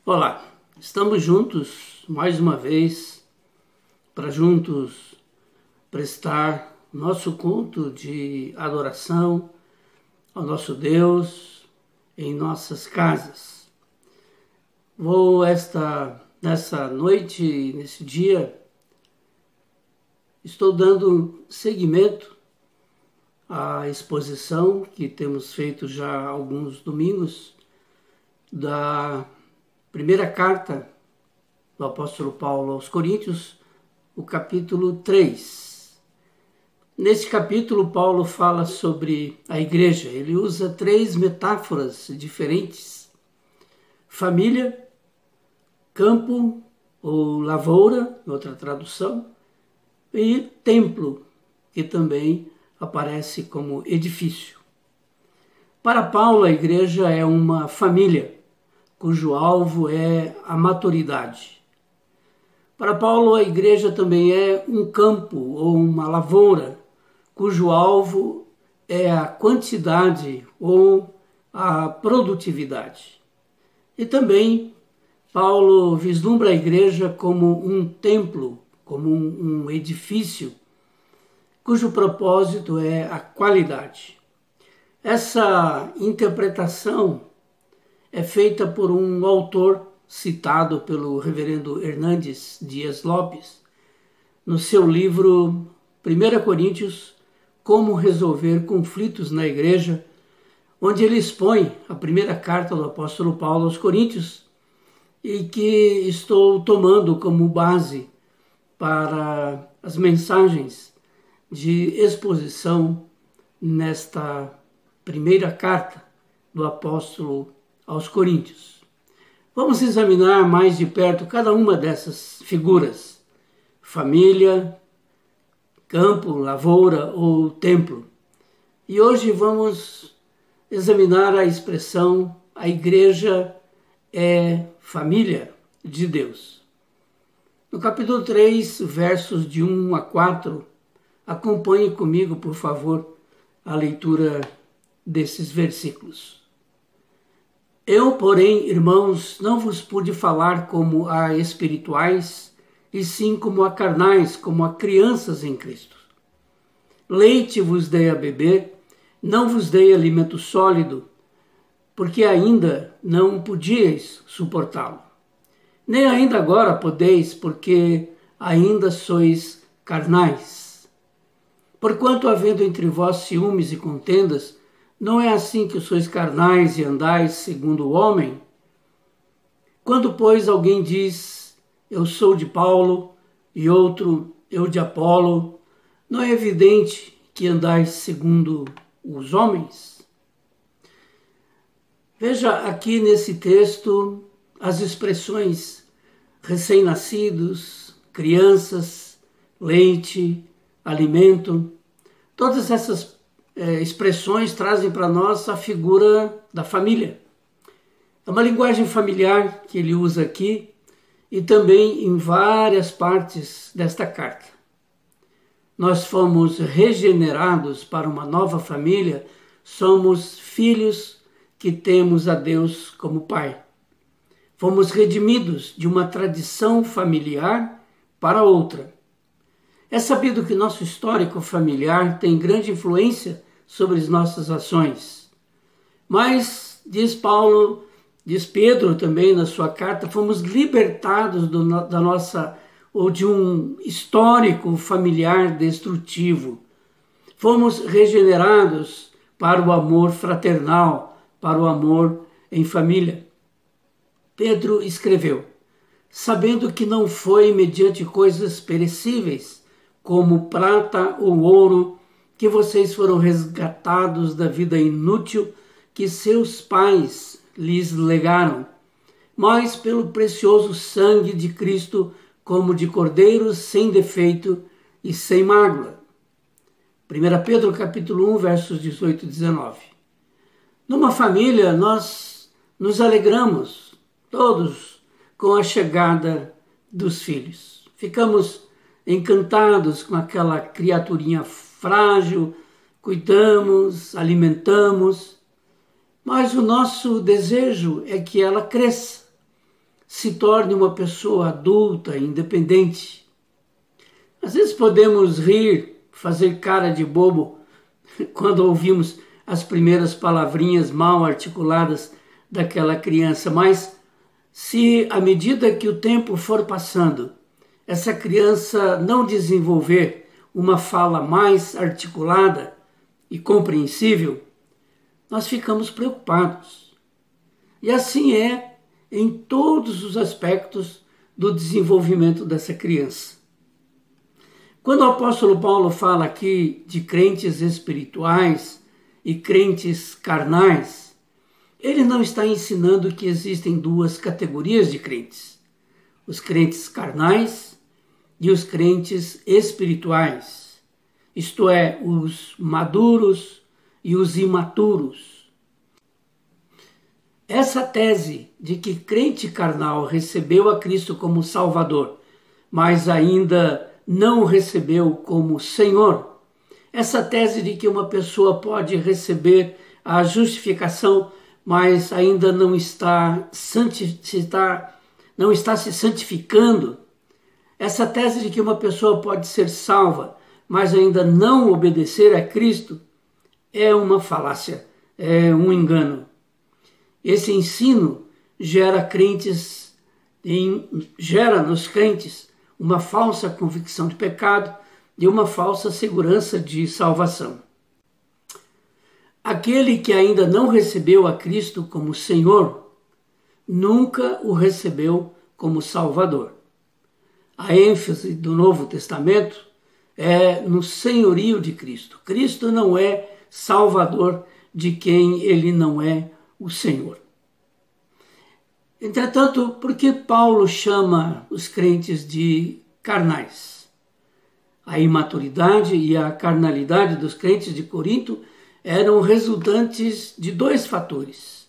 Olá, estamos juntos mais uma vez para juntos prestar nosso culto de adoração ao nosso Deus em nossas casas. Nessa noite, nesse dia, estou dando seguimento à exposição que temos feito já há alguns domingos da primeira carta do apóstolo Paulo aos Coríntios, o capítulo 3. Nesse capítulo, Paulo fala sobre a igreja. Ele usa 3 metáforas diferentes: família, campo ou lavoura, outra tradução, e templo, que também aparece como edifício. Para Paulo, a igreja é uma família, cujo alvo é a maturidade. Para Paulo, a igreja também é um campo ou uma lavoura, cujo alvo é a quantidade ou a produtividade. E também Paulo vislumbra a igreja como um templo, como um edifício, cujo propósito é a qualidade. Essa interpretação é feita por um autor citado pelo reverendo Hernandes Dias Lopes no seu livro 1 Coríntios, Como Resolver Conflitos na Igreja, onde ele expõe a primeira carta do apóstolo Paulo aos Coríntios e que estou tomando como base para as mensagens de exposição nesta primeira carta do apóstolo aos Coríntios. Vamos examinar mais de perto cada uma dessas figuras: família, campo, lavoura ou templo. E hoje vamos examinar a expressão "a igreja é família de Deus". No capítulo 3, versos de 1 a 4, acompanhe comigo, por favor, a leitura desses versículos. Eu, porém, irmãos, não vos pude falar como a espirituais, e sim como a carnais, como a crianças em Cristo. Leite vos dei a beber, não vos dei alimento sólido, porque ainda não podíeis suportá-lo. Nem ainda agora podeis, porque ainda sois carnais. Porquanto, havendo entre vós ciúmes e contendas, não é assim que sois carnais e andais segundo o homem? Quando, pois, alguém diz, eu sou de Paulo, e outro, eu de Apolo, não é evidente que andais segundo os homens? Veja aqui nesse texto as expressões recém-nascidos, crianças, leite, alimento. Todas essas expressões trazem para nós a figura da família. É uma linguagem familiar que ele usa aqui e também em várias partes desta carta. Nós fomos regenerados para uma nova família, somos filhos que temos a Deus como Pai. Fomos redimidos de uma tradição familiar para outra. É sabido que nosso histórico familiar tem grande influência sobre as nossas ações. Mas, diz Pedro também na sua carta, fomos libertados de um histórico familiar destrutivo. Fomos regenerados para o amor fraternal, para o amor em família. Pedro escreveu, sabendo que não foi mediante coisas perecíveis, como prata ou ouro, que vocês foram resgatados da vida inútil que seus pais lhes legaram, mas pelo precioso sangue de Cristo, como de cordeiros sem defeito e sem mácula. 1 Pedro capítulo 1, versos 18 e 19. Numa família, nós nos alegramos, todos, com a chegada dos filhos. Ficamos encantados com aquela criaturinha frágil, cuidamos, alimentamos, mas o nosso desejo é que ela cresça, se torne uma pessoa adulta, independente. Às vezes podemos rir, fazer cara de bobo quando ouvimos as primeiras palavrinhas mal articuladas daquela criança, mas se à medida que o tempo for passando, essa criança não desenvolver uma fala mais articulada e compreensível, nós ficamos preocupados. E assim é em todos os aspectos do desenvolvimento dessa criança. Quando o apóstolo Paulo fala aqui de crentes espirituais e crentes carnais, ele não está ensinando que existem duas categorias de crentes: os crentes carnais e os crentes espirituais, isto é, os maduros e os imaturos. Essa tese de que crente carnal recebeu a Cristo como Salvador, mas ainda não o recebeu como Senhor, essa tese de que uma pessoa pode receber a justificação, mas ainda não está se santificando, essa tese de que uma pessoa pode ser salva, mas ainda não obedecer a Cristo, é uma falácia, é um engano. Esse ensino gera nos crentes uma falsa convicção de pecado e uma falsa segurança de salvação. Aquele que ainda não recebeu a Cristo como Senhor, nunca o recebeu como Salvador. A ênfase do Novo Testamento é no senhorio de Cristo. Cristo não é Salvador de quem ele não é o Senhor. Entretanto, por que Paulo chama os crentes de carnais? A imaturidade e a carnalidade dos crentes de Corinto eram resultantes de dois fatores.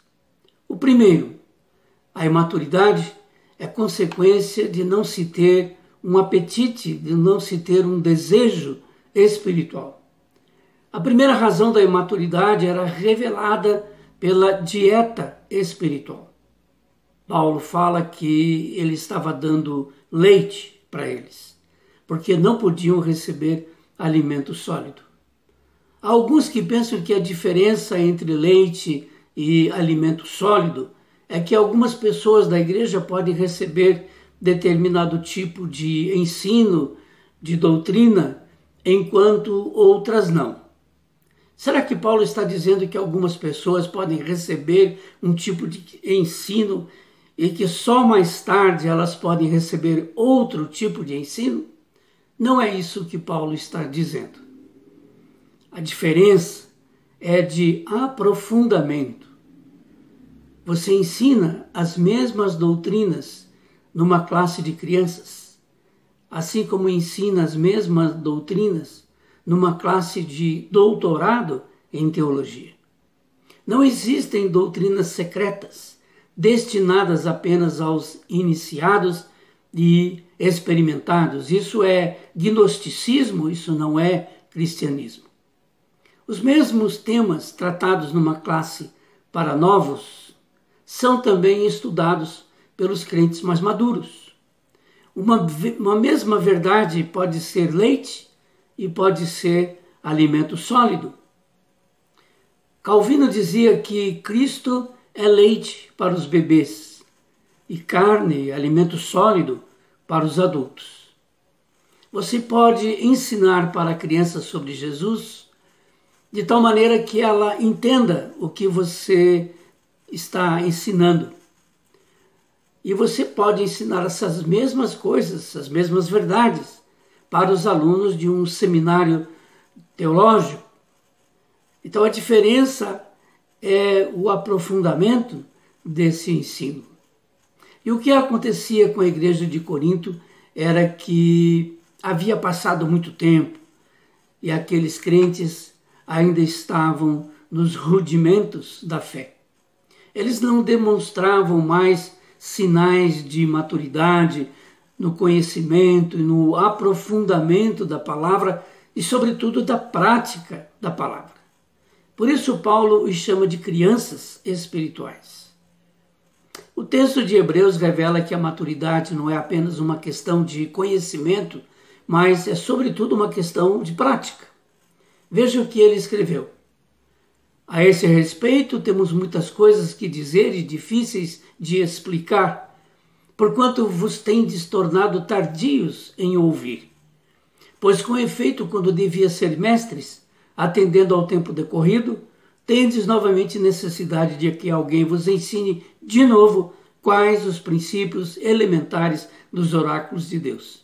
O primeiro, a imaturidade é consequência de não se ter um apetite, de não se ter um desejo espiritual. A primeira razão da imaturidade era revelada pela dieta espiritual. Paulo fala que ele estava dando leite para eles, porque não podiam receber alimento sólido. Há alguns que pensam que a diferença entre leite e alimento sólido é que algumas pessoas da igreja podem receber determinado tipo de ensino, de doutrina, enquanto outras não. Será que Paulo está dizendo que algumas pessoas podem receber um tipo de ensino e que só mais tarde elas podem receber outro tipo de ensino? Não é isso que Paulo está dizendo. A diferença é de aprofundamento. Você ensina as mesmas doutrinas numa classe de crianças, assim como ensina as mesmas doutrinas numa classe de doutorado em teologia. Não existem doutrinas secretas destinadas apenas aos iniciados e experimentados. Isso é gnosticismo, isso não é cristianismo. Os mesmos temas tratados numa classe para novos são também estudados pelos crentes mais maduros. Uma mesma verdade pode ser leite e pode ser alimento sólido. Calvino dizia que Cristo é leite para os bebês e carne, alimento sólido, para os adultos. Você pode ensinar para a criança sobre Jesus de tal maneira que ela entenda o que você está ensinando. E você pode ensinar essas mesmas coisas, essas mesmas verdades, para os alunos de um seminário teológico. Então a diferença é o aprofundamento desse ensino. E o que acontecia com a igreja de Corinto era que havia passado muito tempo e aqueles crentes ainda estavam nos rudimentos da fé. Eles não demonstravam mais sinais de maturidade no conhecimento e no aprofundamento da palavra e, sobretudo, da prática da palavra. Por isso, Paulo os chama de crianças espirituais. O texto de Hebreus revela que a maturidade não é apenas uma questão de conhecimento, mas é sobretudo uma questão de prática. Veja o que ele escreveu. A esse respeito, temos muitas coisas que dizer e difíceis de explicar, porquanto vos tendes tornado tardios em ouvir. Pois com efeito, quando devia ser mestres, atendendo ao tempo decorrido, tendes novamente necessidade de que alguém vos ensine de novo quais os princípios elementares dos oráculos de Deus.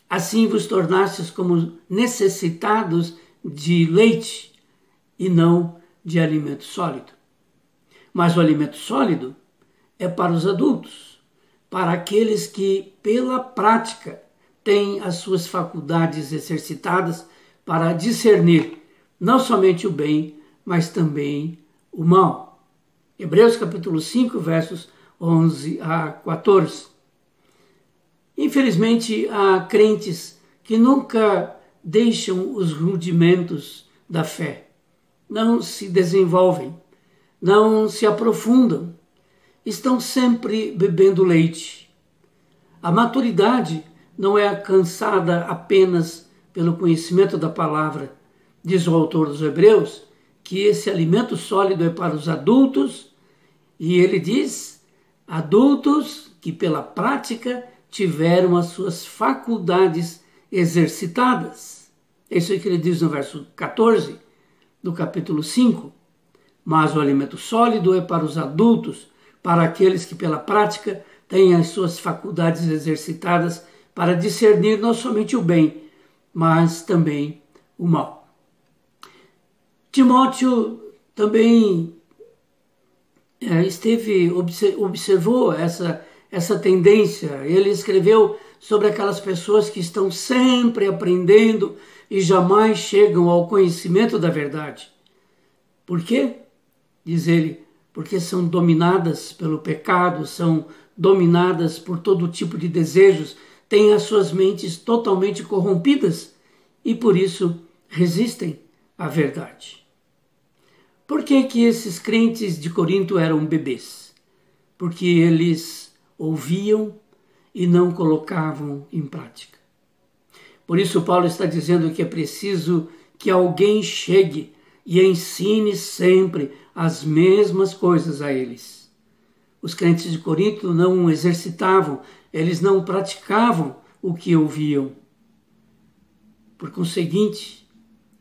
Assim vos tornastes como necessitados de leite e não de alimento sólido. Mas o alimento sólido é para os adultos, para aqueles que, pela prática, têm as suas faculdades exercitadas para discernir não somente o bem, mas também o mal. Hebreus capítulo 5, versos 11 a 14. Infelizmente, há crentes que nunca deixam os rudimentos da fé, não se desenvolvem, não se aprofundam, estão sempre bebendo leite. A maturidade não é alcançada apenas pelo conhecimento da palavra. Diz o autor dos Hebreus que esse alimento sólido é para os adultos, e ele diz, adultos que pela prática tiveram as suas faculdades exercitadas. É isso que ele diz no verso 14 do capítulo 5. Mas o alimento sólido é para os adultos, para aqueles que pela prática têm as suas faculdades exercitadas para discernir não somente o bem, mas também o mal. Timóteo também observou essa tendência. Ele escreveu sobre aquelas pessoas que estão sempre aprendendo e jamais chegam ao conhecimento da verdade. Por quê? Diz ele, porque são dominadas pelo pecado, são dominadas por todo tipo de desejos, têm as suas mentes totalmente corrompidas e por isso resistem à verdade. Por que que esses crentes de Corinto eram bebês? Porque eles ouviam e não colocavam em prática. Por isso Paulo está dizendo que é preciso que alguém chegue e ensine sempre as mesmas coisas a eles. Os crentes de Corinto não exercitavam, eles não praticavam o que ouviam. Por conseguinte,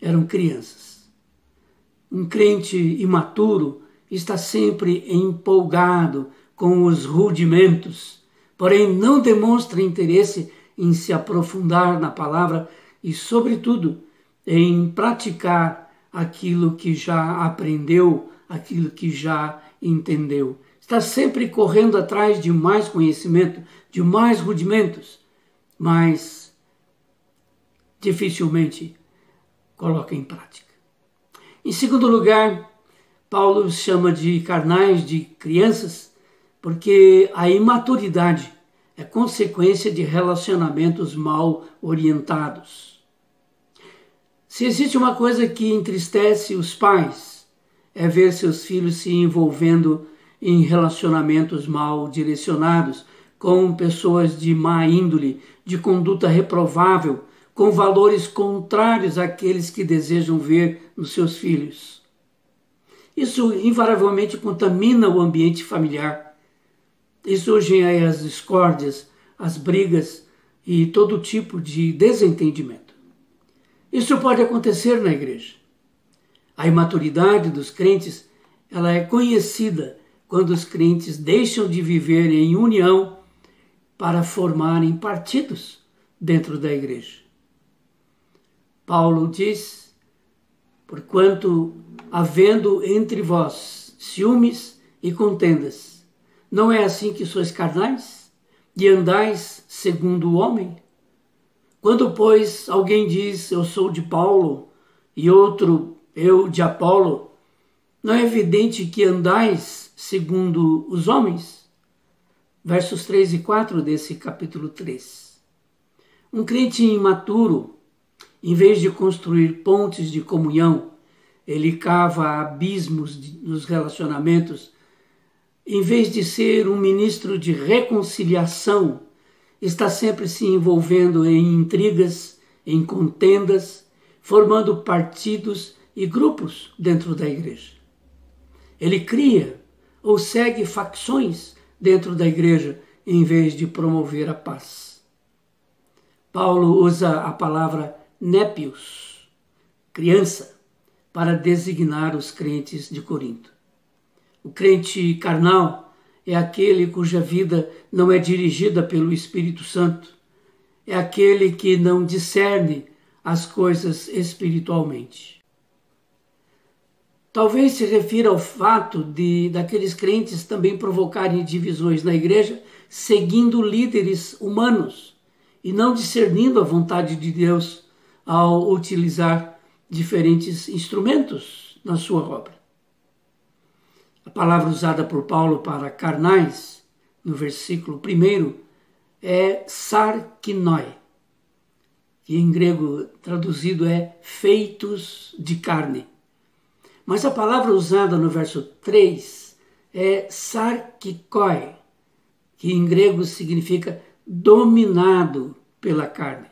eram crianças. Um crente imaturo está sempre empolgado com os rudimentos, porém não demonstra interesse em se aprofundar na palavra e, sobretudo, em praticar aquilo que já aprendeu, aquilo que já entendeu. Está sempre correndo atrás de mais conhecimento, de mais rudimentos, mas dificilmente coloca em prática. Em segundo lugar, Paulo os chama de carnais, de crianças, porque a imaturidade é consequência de relacionamentos mal orientados. Se existe uma coisa que entristece os pais, é ver seus filhos se envolvendo em relacionamentos mal direcionados, com pessoas de má índole, de conduta reprovável, com valores contrários àqueles que desejam ver nos seus filhos. Isso invariavelmente contamina o ambiente familiar. E surgem aí as discórdias, as brigas e todo tipo de desentendimento. Isso pode acontecer na igreja. A imaturidade dos crentes, ela é conhecida quando os crentes deixam de viver em união para formarem partidos dentro da igreja. Paulo diz, porquanto, havendo entre vós ciúmes e contendas, não é assim que sois carnais e andais segundo o homem? Quando, pois, alguém diz, eu sou de Paulo, e outro, eu de Apolo, não é evidente que andais segundo os homens? Versos 3 e 4 desse capítulo 3. Um crente imaturo, em vez de construir pontes de comunhão, ele cava abismos nos relacionamentos em vez de ser um ministro de reconciliação, está sempre se envolvendo em intrigas, em contendas, formando partidos e grupos dentro da igreja. Ele cria ou segue facções dentro da igreja em vez de promover a paz. Paulo usa a palavra népios, criança, para designar os crentes de Corinto. O crente carnal é aquele cuja vida não é dirigida pelo Espírito Santo, é aquele que não discerne as coisas espiritualmente. Talvez se refira ao fato daqueles crentes também provocarem divisões na igreja, seguindo líderes humanos e não discernindo a vontade de Deus ao utilizar diferentes instrumentos na sua obra. A palavra usada por Paulo para carnais, no versículo 1, é sarkinoi, que em grego traduzido é feitos de carne. Mas a palavra usada no verso 3 é sarkikoi, que em grego significa dominado pela carne.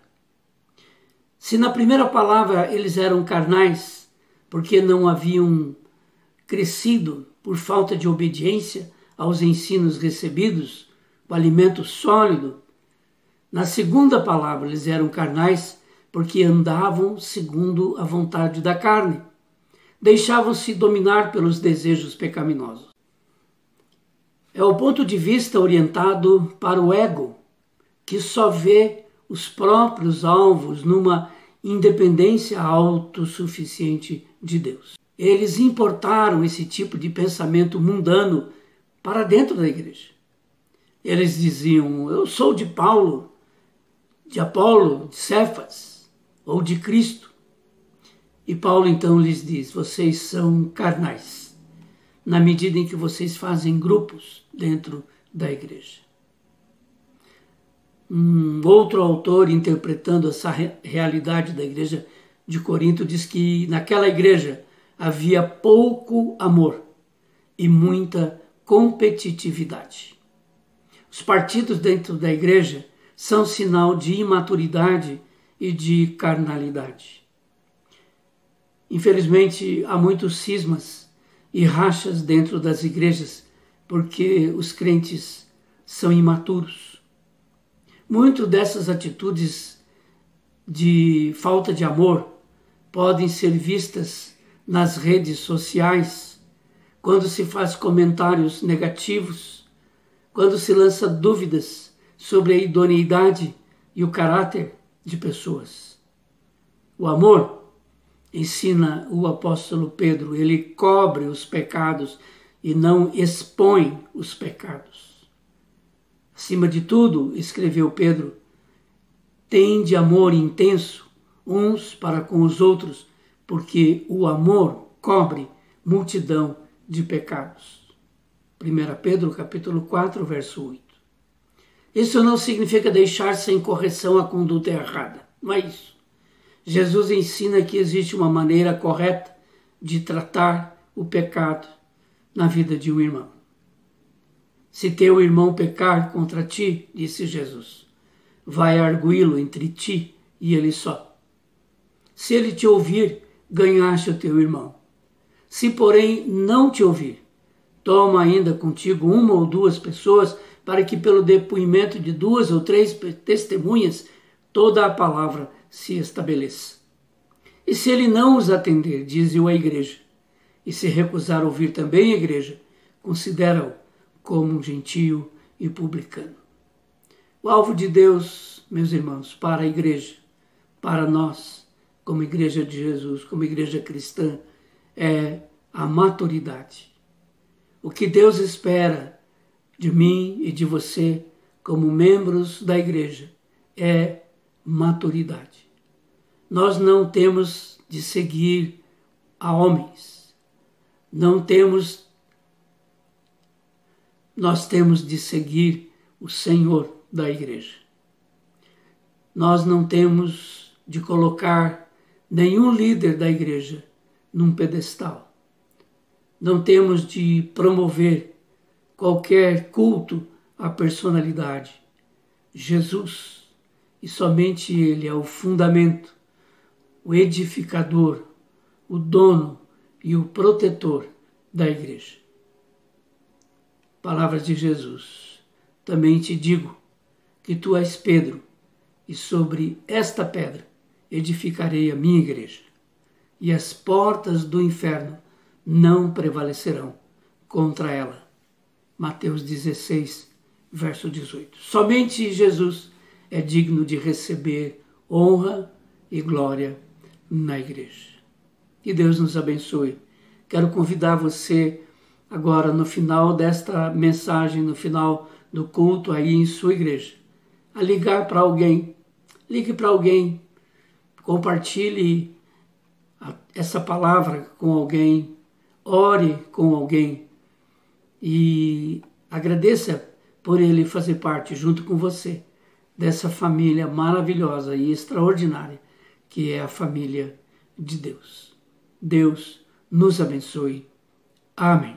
Se na primeira palavra eles eram carnais, porque não haviam crescido por falta de obediência aos ensinos recebidos, o alimento sólido, na segunda palavra eles eram carnais porque andavam segundo a vontade da carne, deixavam-se dominar pelos desejos pecaminosos. É o ponto de vista orientado para o ego, que só vê os próprios alvos numa independência autossuficiente de Deus. Eles importaram esse tipo de pensamento mundano para dentro da igreja. Eles diziam, eu sou de Paulo, de Apolo, de Cefas ou de Cristo. E Paulo então lhes diz, vocês são carnais, na medida em que vocês fazem grupos dentro da igreja. Um outro autor, interpretando essa realidade da igreja de Corinto, diz que naquela igreja havia pouco amor e muita competitividade. Os partidos dentro da igreja são sinal de imaturidade e de carnalidade. Infelizmente, há muitos cismas e rachas dentro das igrejas porque os crentes são imaturos. Muito dessas atitudes de falta de amor podem ser vistas nas redes sociais, quando se faz comentários negativos, quando se lança dúvidas sobre a idoneidade e o caráter de pessoas. O amor, ensina o apóstolo Pedro, ele cobre os pecados e não expõe os pecados. Acima de tudo, escreveu Pedro, tende amor intenso uns para com os outros, porque o amor cobre multidão de pecados. 1 Pedro capítulo 4, verso 8. Isso não significa deixar sem correção a conduta errada, não é isso. Jesus ensina que existe uma maneira correta de tratar o pecado na vida de um irmão. Se teu irmão pecar contra ti, disse Jesus, vai arguí-lo entre ti e ele só. Se ele te ouvir, ganhaste o teu irmão. Se, porém, não te ouvir, toma ainda contigo uma ou duas pessoas, para que pelo depoimento de 2 ou 3 testemunhas, toda a palavra se estabeleça. E se ele não os atender, dize-o à igreja, e se recusar ouvir também a igreja, considera-o como um gentio e publicano. O alvo de Deus, meus irmãos, para a igreja, para nós, como igreja de Jesus, como igreja cristã, é a maturidade. O que Deus espera de mim e de você, como membros da igreja, é maturidade. Nós não temos de seguir a homens, nós temos de seguir o Senhor da igreja. Nós não temos de colocar nenhum líder da igreja num pedestal. Não temos de promover qualquer culto à personalidade. Jesus, e somente Ele é o fundamento, o edificador, o dono e o protetor da igreja. Palavras de Jesus. Também te digo que tu és Pedro, e sobre esta pedra edificarei a minha igreja, e as portas do inferno não prevalecerão contra ela. Mateus 16, verso 18. Somente Jesus é digno de receber honra e glória na igreja. Que Deus nos abençoe. Quero convidar você agora no final desta mensagem, no final do culto aí em sua igreja, a ligar para alguém. Ligue para alguém, compartilhe essa palavra com alguém, ore com alguém e agradeça por ele fazer parte, junto com você, dessa família maravilhosa e extraordinária que é a família de Deus. Deus nos abençoe. Amém.